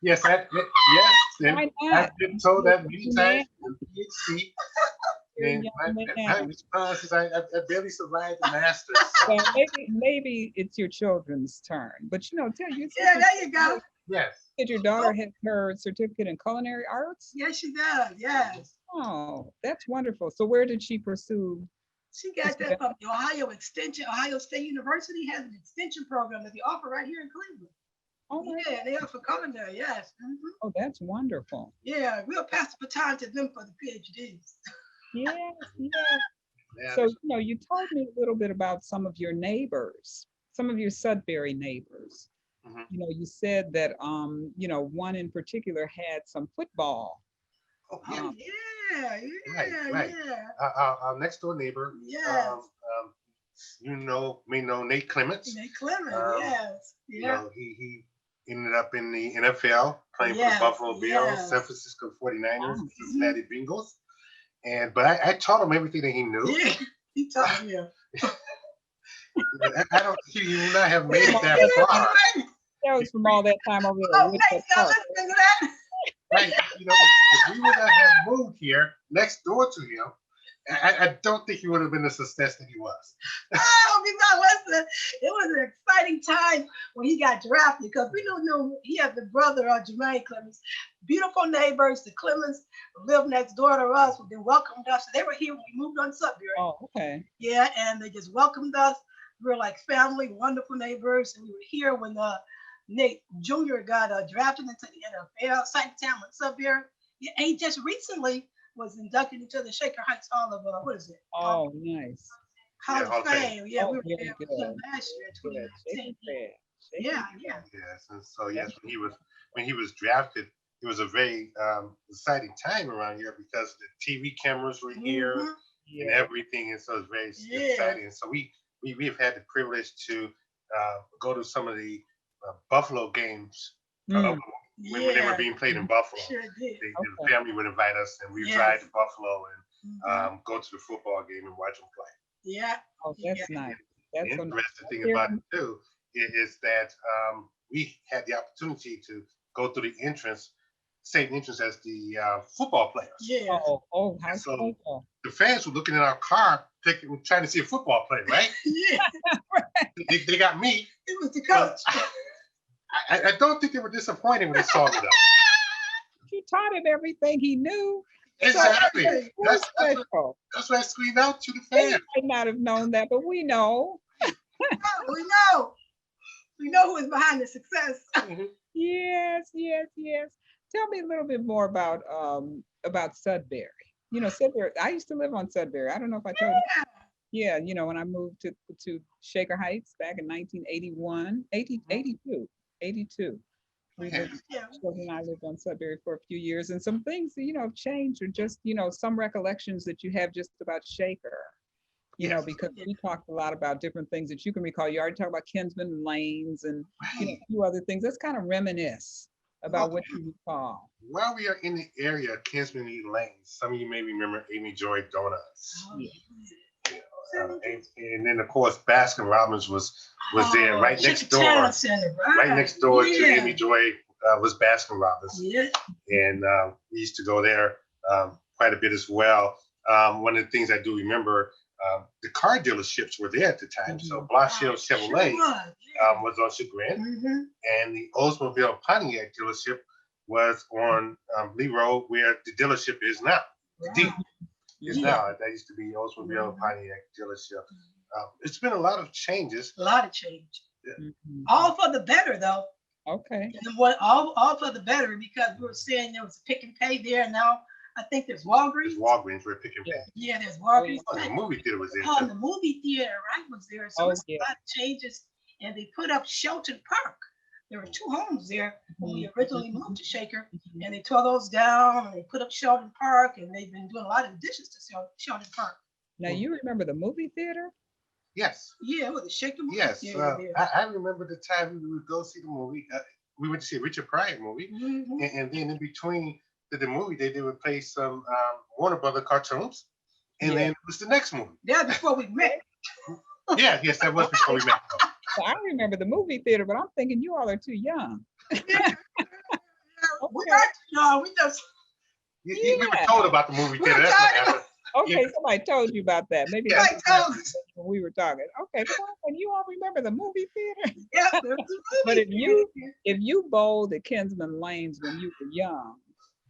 Yes, Why not? I've been told that many times. PhD. Very And young my man. response is, I barely survived the Masters. So, Well, maybe it's your children's turn. But tell you Yeah, there you go. yes. said your daughter has her certificate in culinary arts. Yes, she does. Yes. Oh, that's wonderful. So where did she pursue? She got pursue that that? from the Ohio Extension. Ohio State University has an extension program that they offer right here in Cleveland. Oh my, Yeah, they offer culinary. Yes. oh, that's wonderful. Yeah, we'll pass the baton to them for the PhDs. Yes, yes. Yeah, So, you told me a little bit about some of your neighbors, some of your Sudbury neighbors. mhm. You said that, one in particular had some football. Oh, yeah. Oh Um, yeah, Right, yeah, right. yeah. Our next door neighbor, Yes. may know Nate Clements. Nate Clemens. Um, Yes. Yeah. he ended up in the NFL playing for the Yes. Buffalo Bills, Yes. San Francisco 49ers, Wow. Cincinnati Bengals. But I taught him everything that he knew. Yeah. He taught me. I don't, he would not have made it From all that that far. time, that was from all that time over there at Oh, Woodford Nate, y'all Park. listening to that? Right. If we would not have moved here next door to him, I don't think he would have been the success that he was. Oh, we not listening. It was an exciting time when he got drafted because we don't know he had the brother of Jermaine Clemens. Beautiful neighbors. The Clemens lived next door to us. They welcomed us. They were here when we moved on Sudbury. Oh, okay. Yeah, and they just welcomed us. We were like family, wonderful neighbors. And we were here when Nate Jr. got drafted into the NFL, second time in Sudbury. Yeah, and he just recently was inducted into the Shaker Heights Hall of what is it? Oh, nice. Hall Hall of of Fame. Fame. Yeah, Oh, we were very there good. with him last year in Good. Shaker 2019. fast. Shaker Yeah, fast. yeah. Yes, and so yes, when he was drafted, it was a very exciting time around here because the TV cameras were here Mhm. and Yeah. everything, and so it's very Yeah. exciting. And so we've had the privilege to go to some of the Buffalo games Mm, when they were Yeah, being played in Buffalo. sure did. The okay. family would invite us, and we Yes. drive to Buffalo and Mhm. go to the football game and watch them play. Yeah, Oh, yeah. that's nice. The That's so nice. interesting thing Here- about it too is that we had the opportunity to go through the entrance, same entrance as the football players. Yeah. Oh, how And so special. the fans were looking at our car, trying to see a football play, right? Yeah. They got me. It was the coach. I don't think they were disappointed when they saw me though. You taught him everything he knew. Exactly. Exactly. So That's special. what I screamed out to the They fans. might not have known that, but we know. We know. We know who is behind the success. Mhm. Yes, yes, yes. Tell me a little bit more about Sudbury. Sudbury. I used to live on Sudbury. I don't know if I told you. Yeah, when I moved to Shaker Heights back in 1981, 82, 82. We Yeah. lived, Yeah. children and I lived on Sudbury for a few years, and some things have changed, or just some recollections that you have just about Shaker. Yes. Because we talked a lot about different things that you can recall. You already talked about Kinsman Lanes and a Right. few other things. Let's kind of reminisce about what Okay. you recall. While we are in the area of Kinsman Lanes, some of you may remember Amy Joy Donuts. Oh, Yeah. And then of course Baskin Robbins was there right next door. Chickatown Center, Right next door to Yeah. Amy Joy was Baskin Robbins. Yeah. And we used to go there quite a bit as well. One of the things I do remember, the car dealerships were there at the time. So Blanche Hill Chevrolet was on Chagrin, Mhm. and the Oldsmobile Pontiac dealership was on Lee Road, where the dealership is now. The Deep is Yeah. now. That used to be Oldsmobile Pontiac dealership. It's been a lot of changes. A lot of change. Mhm. All for the better, though. Okay. And what all for the better because we were saying there was a pick and pay there. Now I think there's Walgreens. There's Walgreens, we're picking Yeah. Yeah, there's Walgreens. Oh, the movie theater was there Oh, too. the movie theater, right, was there. So Oh, it's yeah. a lot of changes. And they put up Shelton Park. There were two homes there when we originally moved to Shaker. Mhm. And they tore those down and they put up Shelton Park. And they've been doing a lot of additions to Shelton Park. Now you remember the movie theater? Yes. Yeah, it was a Shaker movie Yes, theater there. I remember the time we would go see the movie. We went to see a Richard Pryor movie, Mhm. and then in between the movie, they would play some Warner Brother cartoons, and Yeah. then it was the next movie. That's before we met. Yeah, yes, that was before we met. So I remember the movie theater, but I'm thinking you all are too young. We got, no, we just, We were Yeah. told about the movie We theater. were That's what told happened. Okay, somebody told you about that. Maybe Yeah. that's Like, oh, when we were talking. Okay, come on, and you all remember the movie theater? yeah, there was a But movie theater. if you bowled at Kinsman Lanes when you were young,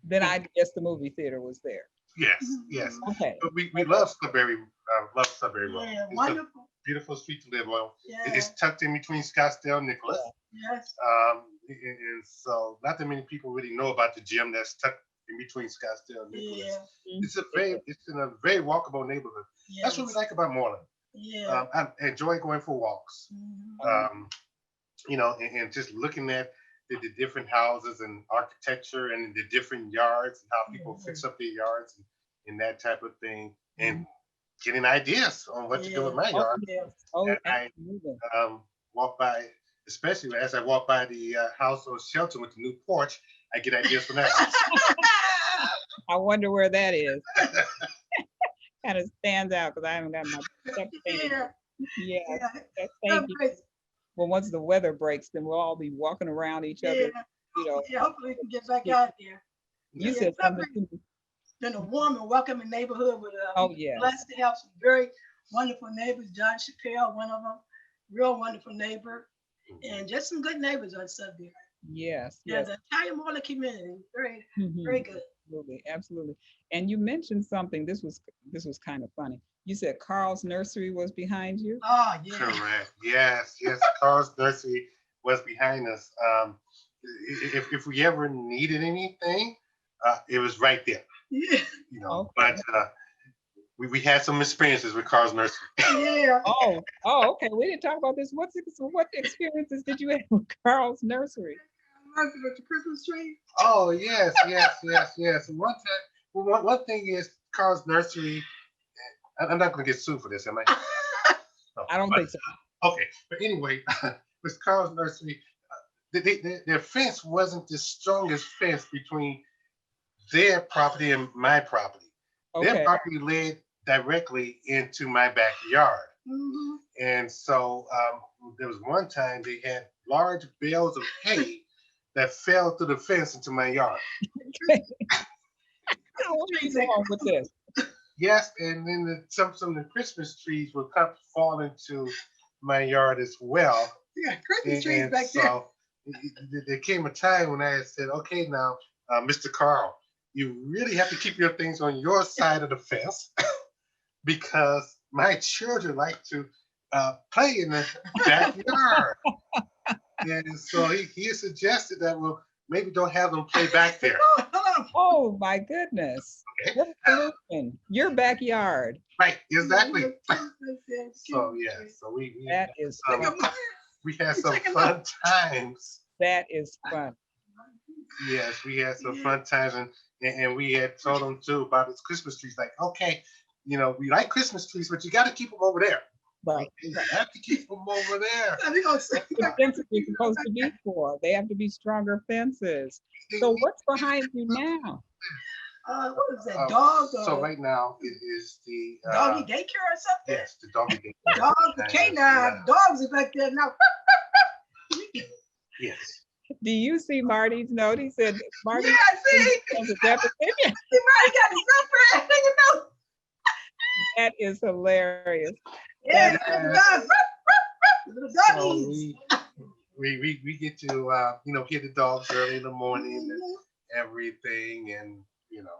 then I guess the movie theater was there. Yes, yes. Okay. But we Okay. love Sudbury Road. Yeah, It's a wonderful. beautiful street to live on. Yeah. It's tucked in between Scottsdale and Nicholas. Yes. And so not that many people really know about the gym that's tucked in between Scottsdale and Nicholas. Yeah. It's in a very walkable neighborhood. Yes. That's what we like about Moreland. Yeah. I enjoy going for walks. Mhm. And just looking at the different houses and architecture and the different yards and how people fix up their yards and that type of thing, and getting ideas on what to do with my Oh, yard. yes. Oh, And I absolutely. walk by, especially as I walk by the house on Shelton with the new porch, I get ideas from that. I wonder where that is. Kind of stands out because I haven't got my stuff painted. Yeah. Yes. Yeah. Thank you. Well, once the weather breaks, then we'll all be walking around each other. Yeah. You know, Yeah, hopefully we can get back out there. you Yeah, said something. Been a warm and welcoming neighborhood with Oh, yeah. blessed to have some very wonderful neighbors. John Chappelle, one of them, real wonderful neighbor, and just some good neighbors on Sudbury. Yes. Yeah, Yes. the Italian Moreland community, very, Mhm. very good. Absolutely. Absolutely. And you mentioned something. This was kind of funny. You said Carl's Nursery was behind you. Oh yeah. Correct. Yes, yes. Carl's Nursery was behind us. If we ever needed anything, it was right there. Yeah. Okay. But we had some experiences with Carl's Nursery. Yeah. Oh, okay. We didn't talk about this. What experiences did you have with Carl's Nursery? With the Christmas tree. Oh yes, yes, yes, yes. And one thing is Carl's Nursery. I'm not going to get sued for this, am I? No, I don't think so. Okay, but anyway, with Carl's Nursery, their fence wasn't the strongest fence between their property and my property. Their Okay. property led directly into my backyard. Mhm. And so there was one time they had large bales of hay that fell through the fence into my yard. What are you going with this? Yes, and then some of the Christmas trees will come fall into my yard as well. Yeah, Christmas trees And back there. so there came a time when I had said, okay, now, Mr. Carl, you really have to keep your things on your side of the fence because my children like to play in the backyard. And so he suggested that, well, maybe don't have them play back there. Oh my goodness. Okay. What a solution. Your backyard. Right, exactly. So yeah, so That is we had some fun times. that is fun. Yes, we had some fun times, and we had told them too about his Christmas trees. Like, okay, we like Christmas trees, but you got to keep them over there. Right. You have to keep them over there. The fences are supposed to be for. They have to be stronger fences. So what's behind you now? What is that dog? So right now it is the Doggy daycare or something? yes, the doggy daycare. Dog, the canine dogs are back there now. Yes. Do you see Marty's note? He said Marty Yeah, see? has a deposition. He already got his number, you know. That is hilarious. Yeah, Yeah. little dog. Little So doggies. we get to get the dogs early in the morning and everything, and we Well,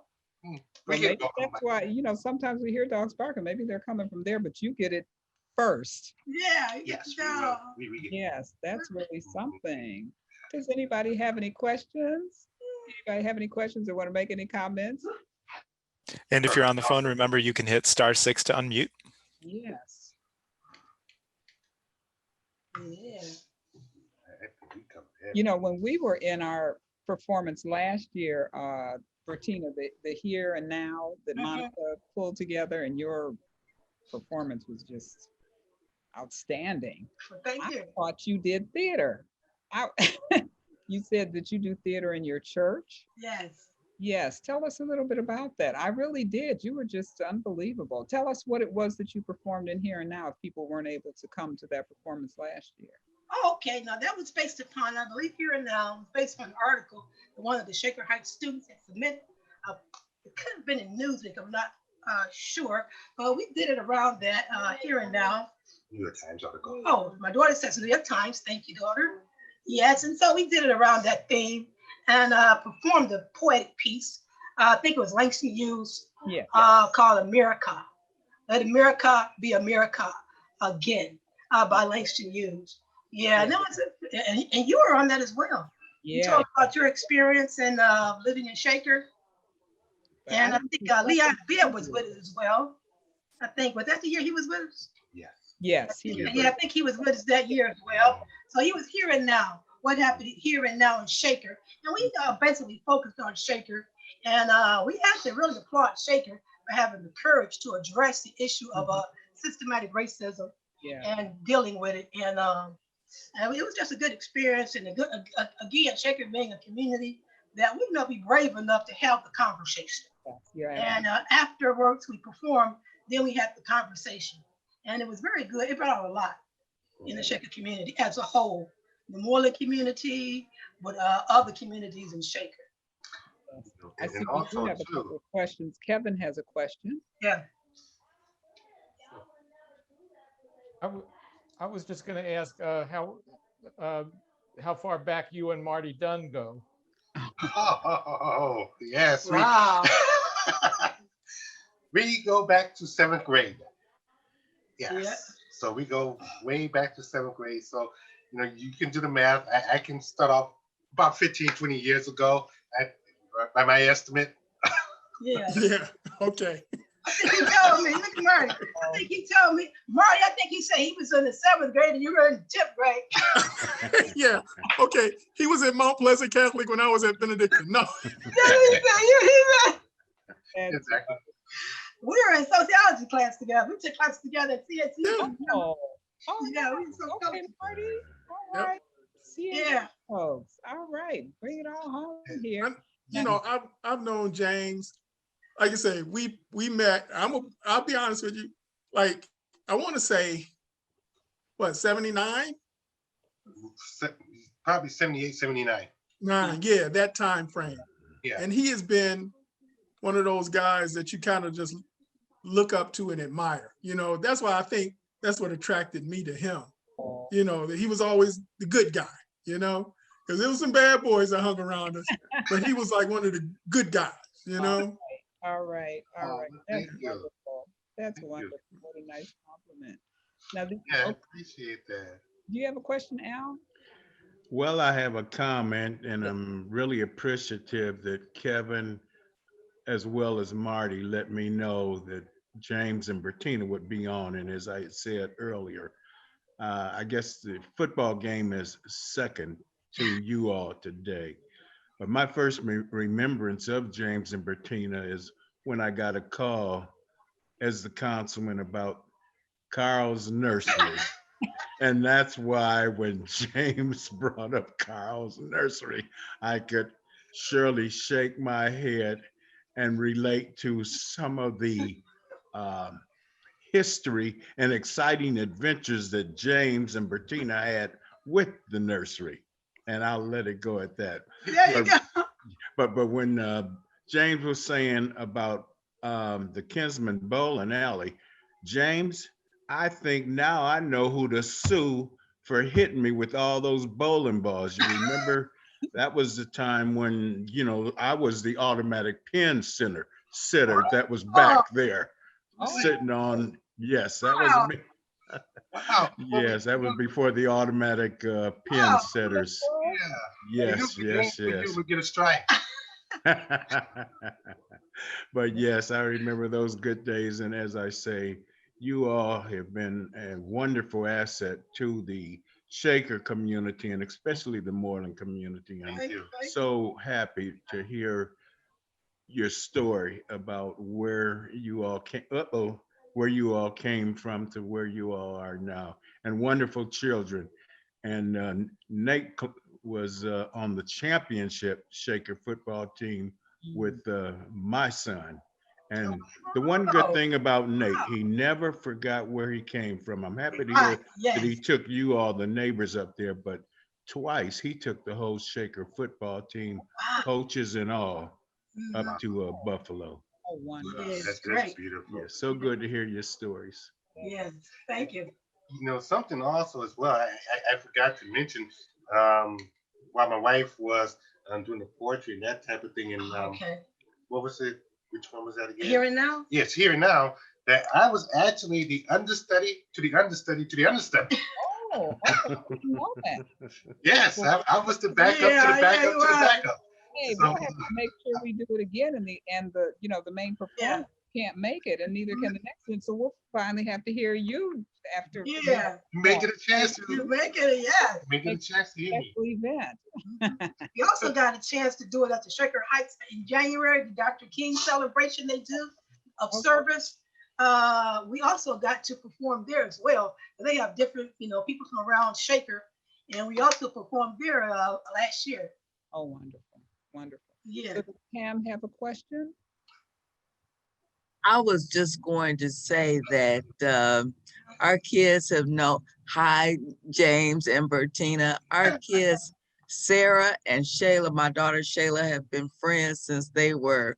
get maybe welcome that's by- why, sometimes we hear dogs barking. Maybe they're coming from there, but you get it first. Yeah, you Yes, know. we get Yes, that's really something. Does anybody have any questions? Anybody have any questions or want to make any comments? And if you're on the phone, remember you can hit *6 to unmute. Yes. Yeah. When we were in our performance last year, Bertina, the here and now that Monica pulled together, and your performance was just outstanding. Well, thank you. I thought you did theater. You said that you do theater in your church. Yes. Yes, tell us a little bit about that. I really did. You were just unbelievable. Tell us what it was that you performed in Here and Now if people weren't able to come to that performance last year. Oh, okay. Now that was based upon, I believe Here and Now, based on an article that one of the Shaker Heights students had submitted. It could have been in Newsweek, I'm not Sure. But we did it around that here and now. New York Times article. Oh, my daughter says New York Times. Thank you, daughter. Yes, and so we did it around that theme and performed a poetic piece. I think it was Langston Hughes Yeah. called America. Let America be America again by Langston Hughes. Yeah, and, that was and you were on that as well. You Yeah. talked about your experience in living in Shaker. But And I didn't think see that Leon on Bibb was TV. with us as well. I think, was that the year he was with us? Yes. Yes, he Yeah. was. Yeah, I think he was with us that year as well. So he was here and now. What happened here and now in Shaker? And we basically focused on Shaker. And we have to really applaud Shaker for having the courage to address the issue of systematic racism Yeah. and dealing with it. And it was just a good experience and a good, again, Shaker being a community that we know be brave enough to have the conversation. Yeah. And afterwards, we performed. Then we had the conversation, and it was very good. It brought out a lot in the Shaker community as a whole, the Moreland community, but other communities in Shaker. I see And we do also have a couple too, of questions. Kevin has a question. Yeah. I was just going to ask how far back you and Marty Dunn go. oh yes, Wow. we go back to 7th grade. Yes. Yeah. So we go way back to 7th grade. So, you can do the math. I can start off about 15, 20 years ago by my estimate. Yeah. Yeah, okay. I think he told me, look at Marty. I think he told me, Marty, I think he said he was in the 7th grade and you were in the 10th grade. Yeah, okay. He was at Mount Pleasant Catholic when I was at Benedictine. No. Exactly. We were in sociology class together. We took class together at CSU. Yeah. Oh, Yeah, we were so okay, close. Marty. All Yep. right. See you, Yeah. folks. All right. Bring it all home here. I've known James. Like I say, we met. I'll be honest with you. Like, I want to say, what, 79? Probably 78, 79. 9, yeah, that time frame. Yeah. And he has been one of those guys that you kind of just look up to and admire. That's why I think that's what attracted me to him. That he was always the good guy, because there was some bad boys that hung around us, but he was like one of the good guys, All right. Oh, That's thank you. wonderful. That's Thank you. wonderful. What a nice compliment. Now, Yeah, I appreciate that. do you have a question, Al? Well, I have a comment, and I'm really appreciative that Kevin, as well as Marty, let me know that James and Bertina would be on. And as I said earlier, I guess the football game is second to you all today. But my first remembrance of James and Bertina is when I got a call as the councilman about Carl's nursery. And that's why when James brought up Carl's nursery, I could surely shake my head and relate to some of the history and exciting adventures that James and Bertina had with the nursery. And I'll let it go at that. There you go. But when James was saying about the Kinsman Bowling Alley, James, I think now I know who to sue for hitting me with all those bowling balls. You remember that was the time when, I was the automatic pin sitter that was back there sitting on, yes, that was me. Wow. Yes, that was before the automatic pin setters. Yeah. Yes. You would get a strike. But yes, I remember those good days. And as I say, you all have been a wonderful asset to the Shaker community and especially the Moreland community. I'm Thank you. so happy to hear your story about where you all came from to where you all are now, and wonderful children. And Nate was on the championship Shaker football team with my son. And the one good thing about Nate, he never forgot where he came from. I'm happy to hear that he took you all, the neighbors up there, but twice he took the whole Shaker football team, coaches and all, up to Buffalo. Oh, wonderful. Yes, That's great. beautiful. Yeah, so good to hear your stories. Yes, thank you. You know, something also as well, I forgot to mention, um, while my wife was doing the poetry and that type of thing, and Okay. what was it? Which one was that again? Here and now? Yes, here and now, that I was actually the understudy to the understudy to the understudy. Oh, okay. I didn't know that. Yes, I was the backup to the Yeah, yeah, backup you to the are. backup. Hey, So, we'll have to make sure we do it again, and the the main performer can't make it, and neither can the next one. So we'll finally have to hear you after. Yeah, may get a chance you to make it, yes. may get a chance to hear me. Special event. We also got a chance to do it at the Shaker Heights in January, the Dr. King celebration they do of Okay. service. We also got to perform there as well. They have different, people from around Shaker, and we also performed there last year. Oh, wonderful, wonderful. Yeah. So does Pam have a question? I was just going to say that our kids have known, hi, James and Bertina. Our kids, Sarah and Shayla, my daughter Shayla, have been friends since they were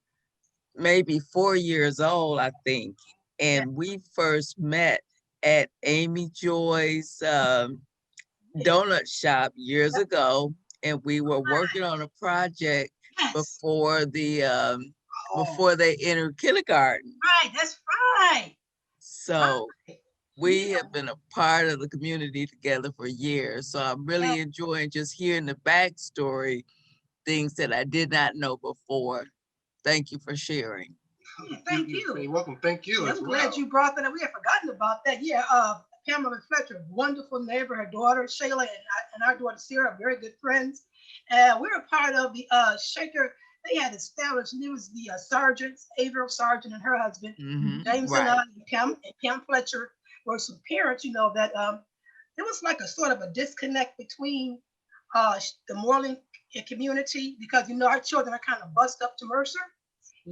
maybe 4 years old, I think. And we first met at Amy Joy's donut shop years ago. And we were working on a project Yes. before the Oh, before they entered kindergarten. right, that's right. So Right. we Yeah. have been a part of the community together for years. So I'm really enjoying just hearing the backstory, things that I did not know before. Thank you for sharing. Thank you. You're welcome. Thank you. I'm glad you brought that up. We had forgotten about that. Yeah, Pamela Fletcher, wonderful neighbor, her daughter Shayla, and our daughter Sarah, very good friends. We were part of the Shaker. They had established, and it was the sergeants, Averill Sergeant and her husband, James Right. and Pam Fletcher were some parents, that it was like a sort of a disconnect between the Moreland community because, our children are kind of bussed up to Mercer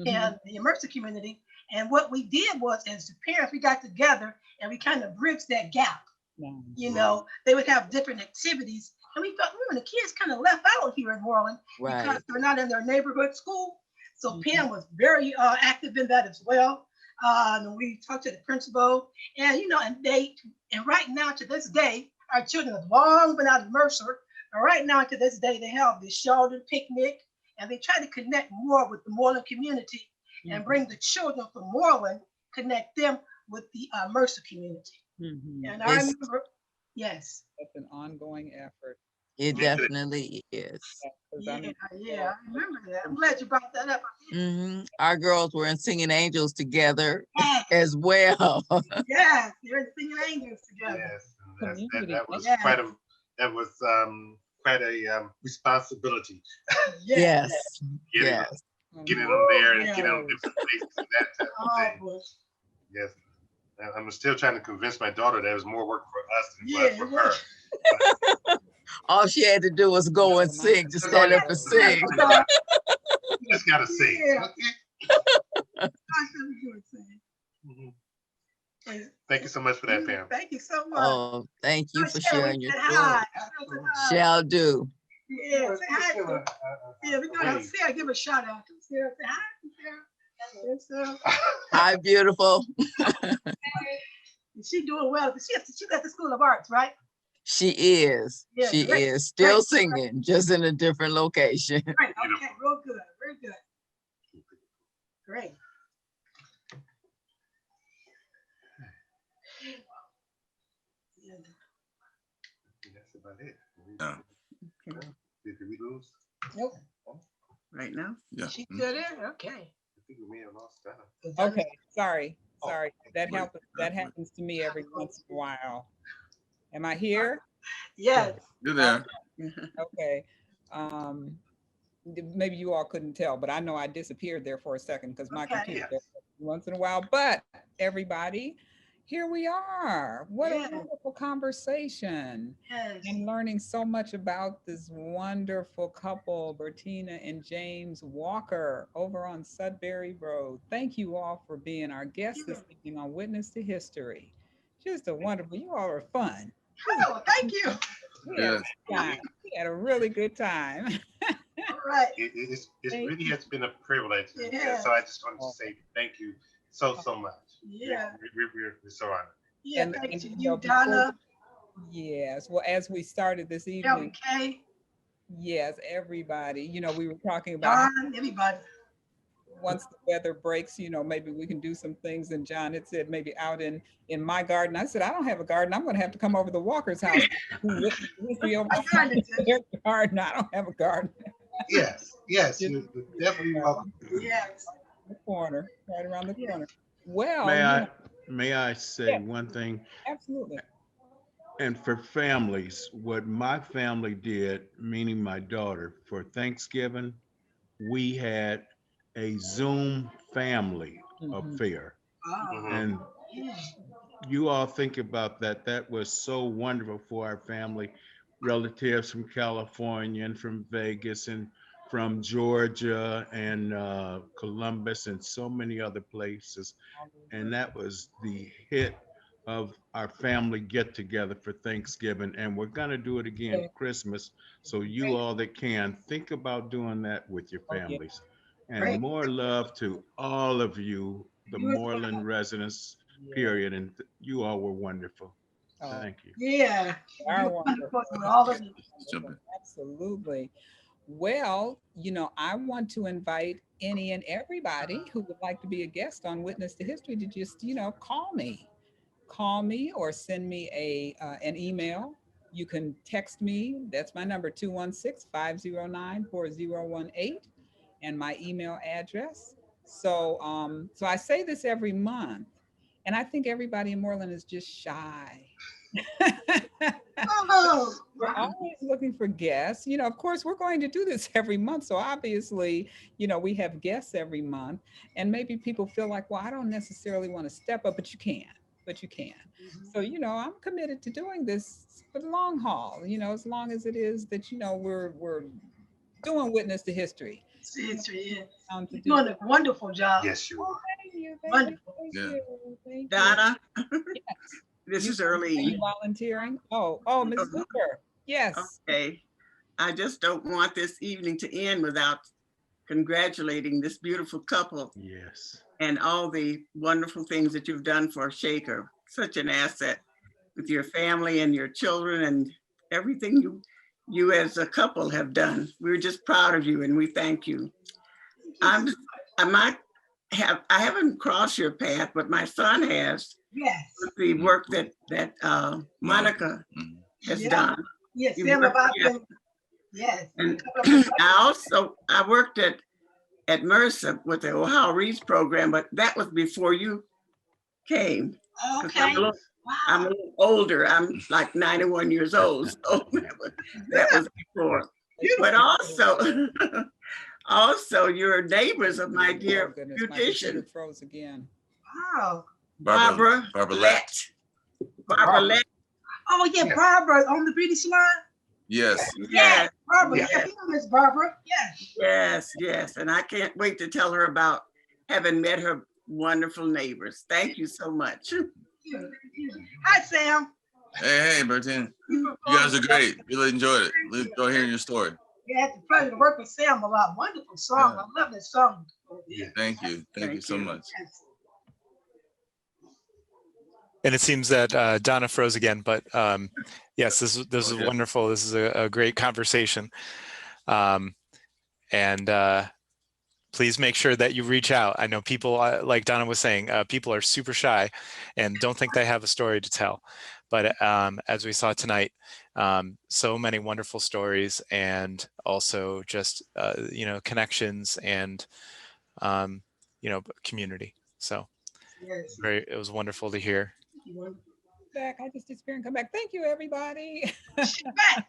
and the Mercer community. And what we did was, as the parents, we got together and we kind of bridged that gap. They would have different activities. And we felt the kids kind of left out here in Moreland because Right. they're not in their neighborhood school. So Pam was very active in that as well. And we talked to the principal, and and right now to this day, our children have long been out of Mercer. And right now to this day, they have the Sheldon picnic, and they try to connect more with the Moreland community and bring the children from Moreland, connect them with the Mercer community. And I It's- remember, yes. That's an ongoing effort. It Yeah. definitely is. Yeah, I remember that. I'm glad you brought that up. Our girls were in Singing Angels together Yes, as well. yes, they're singing angels together. Yes, and Community. that was Yes. quite a responsibility. Yes. Getting, Yes. getting them there and Yeah. getting them different places and that type of Oh, thing. boy. Yes. And I'm still trying to convince my daughter that it was more work for us than it Yeah, was for her. All she had to do was go and sing, just stand up and sing. You just gotta sing. Yeah. Okay. I couldn't do it, Sam. Mhm. Thank you so much for that, Pam. Thank you so much. Oh, thank you for sharing your Say story. hi. Say hi. Shall do. Yeah, say hi. Yeah, we're gonna have Wait. Sarah give a shout out. Sarah, say hi. Sarah. Yes, sir. Hi, beautiful. She doing well. She's at the School of Arts, right? She is. Yeah, She great, is still great. singing, just in a different location. Right. Okay. Real good. Very good. Great. Yeah. That's about it. Yeah. Did we lose? Nope. Right now? Yeah. She's still there. Okay. I think we may have lost Donna. Okay, sorry. That wait. happens. That happens to me every once in a while. Am I here? Yes. You're there. Okay. Maybe you all couldn't tell, but I know I disappeared there for a second because my Okay. computer does that once in a while. But everybody, here we are. What Yeah. a wonderful conversation. Yes. And learning so much about this wonderful couple, Berttina and James Walker, over on Sudbury Road. Thank you all for being our guests this evening on Witness to History. Just a wonderful, you all are fun. Oh, thank you. We had a Yes. good time. We had a really good time. All Right. It Thank really has been a privilege. And Yeah. so I just wanted to say thank you so much. Yeah. We're so honored. Yeah, And- thanks to and, you, before- Donna, Yes, well, as we started this Kelvin evening, Kay, yes, everybody, we were talking about Don, everybody. once the weather breaks, maybe we can do some things. And John had said maybe out in my garden. I said, I don't have a garden. I'm going to have to come over to Walker's house. History over their garden. I don't have a garden. Yes, you're definitely welcome. Yes. The corner, right around the Yeah. corner. Well, May I say Yeah. one thing? absolutely. And for families, what my family did, meaning my daughter, for Thanksgiving, we had a Zoom family Mhm. affair. Wow. And Yeah. you all think about that. That was so wonderful for our family, relatives from California and from Vegas and from Georgia and Columbus and so many other places. And that was the hit of our family get together for Thanksgiving. And we're gonna do it again Christmas. So you all that can, think about doing that with your Oh, yeah. families. Great. And more love to all of you, the You as Moreland well. residents, Yeah. period. And you all were wonderful. Oh, Thank you. Yeah. Are You're wonderful. wonderful with all of you. Absolutely. Well, I want to invite any and everybody who would like to be a guest on Witness to History to just, call me or send me an email. You can text me. That's my number, 216-509-4018, and my email address. So I say this every month, and I think everybody in Moreland is just shy. Oh, We're always looking for guests. Of course, we're going to do this every month. So obviously, we have guests every month. And maybe people feel like, well, I don't necessarily want to step up, but you can. So, I'm committed to doing this for the long haul, as long as it is that, we're doing Witness to History. You're To do doing a wonderful job. Yes, you are. Thank you. Wonderful. Thank you. Donna, Yes. this You- is are Earlene. you volunteering? Oh, Ms. Hooper. Yes. Okay. I just don't want this evening to end without congratulating this beautiful couple Yes. and all the wonderful things that you've done for Shaker. Such an asset with your family and your children and everything you as a couple have done. We're just proud of you and we thank you. I haven't crossed your path, but my son has. Yes. With the work that Monica has done. Yes. You Sam, worked about with- them. Yes. And I worked at Mercer with the Ohio Reads program, but that was before you came. 'Cause Okay. I'm a Wow. little older. I'm like 91 years old. So that was before. But also your neighbors of my dear Oh, goodness, my beautician, computer froze again. Wow. Barbara Lett. Barbara Lett. Oh yeah, Yeah. Barbara on the beauty salon. Yes. Yes, Barbara. Yeah. Yeah, you know Miss Barbara. Yes. yes. And I can't wait to tell her about having met her wonderful neighbors. Thank you so much. Hi, Sam. Hey, Berttina. You guys are great. Really enjoyed it. Really enjoyed hearing your story. Yeah, I had the pleasure to work with Sam a lot. Wonderful song. Yeah. I love that song. Yeah. Thank you. Thank you so much. Yes. And it seems that Donna froze again, but yes, this is Yeah. wonderful. This is a great conversation. And please make sure that you reach out. I know people, like Donna was saying, people are super shy and don't think they have a story to tell. But as we saw tonight, so many wonderful stories and also just, connections and, community. So Yes. it was wonderful to hear. Back. I just disappear and come back. Thank you, everybody. She's back.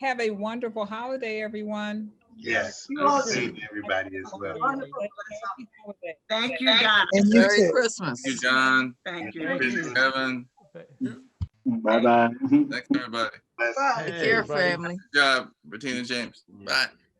Have a wonderful holiday, everyone. Yes. You all Same to everybody as well. Wonderful. Happy holiday. Thank you, Donna. Merry Christmas. Thank you, John. Thank you. Thank you. Kevin. Bye-bye. Thanks, everybody. Bless. Bye. Take care, everybody. family. Good job, Berttina and James. Bye.